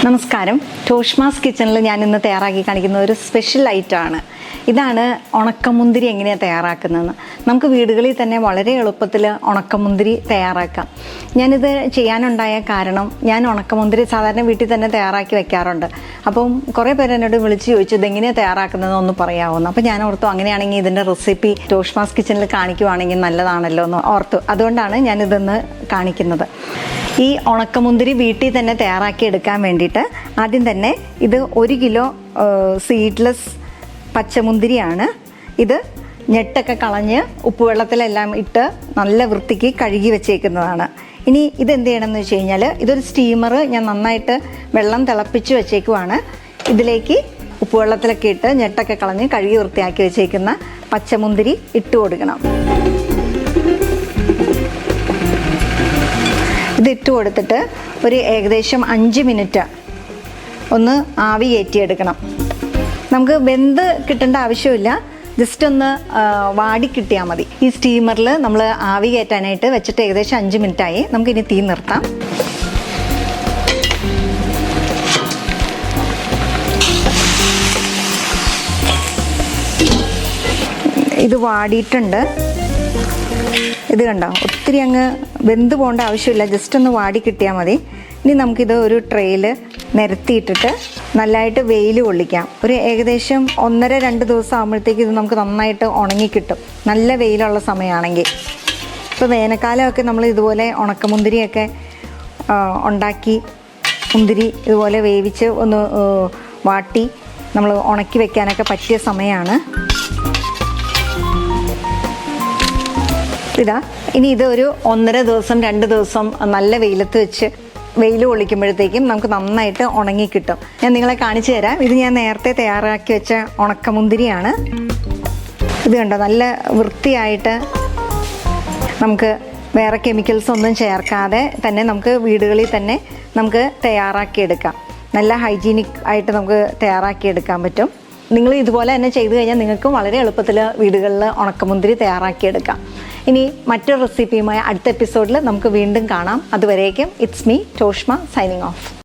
നമസ്കാരം. ടോഷ്മാസ് കിച്ചണിൽ ഞാൻ ഇന്ന് തയ്യാറാക്കി കാണിക്കുന്ന ഒരു സ്പെഷ്യൽ ഐറ്റമാണ്. ഇതാണ് ഉണക്കമുന്തിരി എങ്ങനെയാണ് തയ്യാറാക്കുന്നതെന്ന്. നമുക്ക് വീടുകളിൽ തന്നെ വളരെ എളുപ്പത്തിൽ ഉണക്കമുന്തിരി തയ്യാറാക്കാം. ഞാനിത് ചെയ്യാനുണ്ടായ കാരണം, ഞാൻ ഉണക്കമുന്തിരി സാധാരണ വീട്ടിൽ തന്നെ തയ്യാറാക്കി വെക്കാറുണ്ട്. അപ്പം കുറേ പേര് എന്നോട് വിളിച്ച് ചോദിച്ചു ഇതെങ്ങനെയാണ് തയ്യാറാക്കുന്നതെന്ന് ഒന്ന് പറയാമെന്ന്. അപ്പോൾ ഞാൻ ഓർത്തു അങ്ങനെയാണെങ്കിൽ ഇതിൻ്റെ റെസിപ്പി ടോഷ്മാസ് കിച്ചണിൽ കാണിക്കുവാണെങ്കിൽ നല്ലതാണല്ലോ എന്ന് ഓർത്തു. അതുകൊണ്ടാണ് ഞാനിതൊന്ന് കാണിക്കുന്നത്. ഈ ഉണക്കമുന്തിരി വീട്ടിൽ തന്നെ തയ്യാറാക്കി എടുക്കാൻ വേണ്ടിയിട്ട് ആദ്യം തന്നെ ഇത് 1 കിലോ സീഡ്ലെസ് പച്ചമുന്തിരിയാണ്. ഇത് ഞെട്ടൊക്കെ കളഞ്ഞ് ഉപ്പുവെള്ളത്തിലെല്ലാം ഇട്ട് നല്ല വൃത്തിക്ക് കഴുകി വെച്ചേക്കുന്നതാണ്. ഇനി ഇതെന്ത് ചെയ്യണമെന്ന് വെച്ച് കഴിഞ്ഞാൽ, ഇതൊരു സ്റ്റീമർ ഞാൻ നന്നായിട്ട് വെള്ളം തിളപ്പിച്ച് വെച്ചേക്കുവാണ്. ഇതിലേക്ക് ഉപ്പുവെള്ളത്തിലൊക്കെ ഇട്ട് ഞെട്ടൊക്കെ കളഞ്ഞ് കഴുകി വൃത്തിയാക്കി വെച്ചേക്കുന്ന പച്ചമുന്തിരി ഇട്ട് കൊടുക്കണം. ഇതിട്ട് കൊടുത്തിട്ട് ഒരു ഏകദേശം 5 മിനിറ്റ് ഒന്ന് ആവി കയറ്റിയെടുക്കണം. നമുക്ക് വെന്ത് കിട്ടേണ്ട ആവശ്യമില്ല, ജസ്റ്റ് ഒന്ന് വാടി കിട്ടിയാൽ മതി. ഈ സ്റ്റീമറിൽ നമ്മൾ ആവി കയറ്റാനായിട്ട് വെച്ചിട്ട് ഏകദേശം 5 മിനിറ്റായി. നമുക്കിനി തീ നിർത്താം. ഇത് വാടിയിട്ടുണ്ട്. ഇത് കണ്ടോ, ഒത്തിരി അങ്ങ് വെന്ത് പോകേണ്ട ആവശ്യമില്ല, ജസ്റ്റ് ഒന്ന് വാടി കിട്ടിയാൽ മതി. ഇനി നമുക്കിത് ഒരു ട്രേയിൽ നിരത്തിയിട്ടിട്ട് നല്ലതായിട്ട് വെയിൽ കൊള്ളിക്കാം. ഒരു ഏകദേശം 1-2 ദിവസം ആകുമ്പോഴത്തേക്ക് ഇത് നമുക്ക് നന്നായിട്ട് ഉണങ്ങിക്കിട്ടും, നല്ല വെയിലുള്ള സമയമാണെങ്കിൽ. ഇപ്പോൾ വേനൽക്കാലമൊക്കെ നമ്മൾ ഇതുപോലെ ഉണക്കമുന്തിരിയൊക്കെ ഉണ്ടാക്കി മുന്തിരി ഇതുപോലെ വേവിച്ച് ഒന്ന് വാട്ടി നമ്മൾ ഉണക്കി വെക്കാനൊക്കെ പറ്റിയ സമയമാണ്. ഇതാ, ഇനി ഇത് ഒരു 1.5 ദിവസം 2 ദിവസം നല്ല വെയിലത്ത് വെച്ച് വെയിൽ കൊള്ളിക്കുമ്പോഴത്തേക്കും നമുക്ക് നന്നായിട്ട് ഉണങ്ങി കിട്ടും. ഞാൻ നിങ്ങളെ കാണിച്ചു തരാം. ഇത് ഞാൻ നേരത്തെ തയ്യാറാക്കി വെച്ച ഉണക്കമുന്തിരിയാണ്. ഇത് കണ്ടോ, നല്ല വൃത്തിയായിട്ട് നമുക്ക് വേറെ കെമിക്കൽസ് ഒന്നും ചേർക്കാതെ തന്നെ നമുക്ക് വീടുകളിൽ തന്നെ നമുക്ക് തയ്യാറാക്കിയെടുക്കാം. നല്ല ഹൈജീനിക് ആയിട്ട് നമുക്ക് തയ്യാറാക്കിയെടുക്കാൻ പറ്റും. നിങ്ങൾ ഇതുപോലെ തന്നെ ചെയ്തു കഴിഞ്ഞാൽ നിങ്ങൾക്കും വളരെ എളുപ്പത്തിൽ വീടുകളിൽ ഉണക്കമുന്തിരി തയ്യാറാക്കിയെടുക്കാം. ഇനി മറ്റൊരു റെസിപ്പിയുമായി അടുത്ത എപ്പിസോഡിൽ നമുക്ക് വീണ്ടും കാണാം. അതുവരേക്കും it's me Toshma signing off.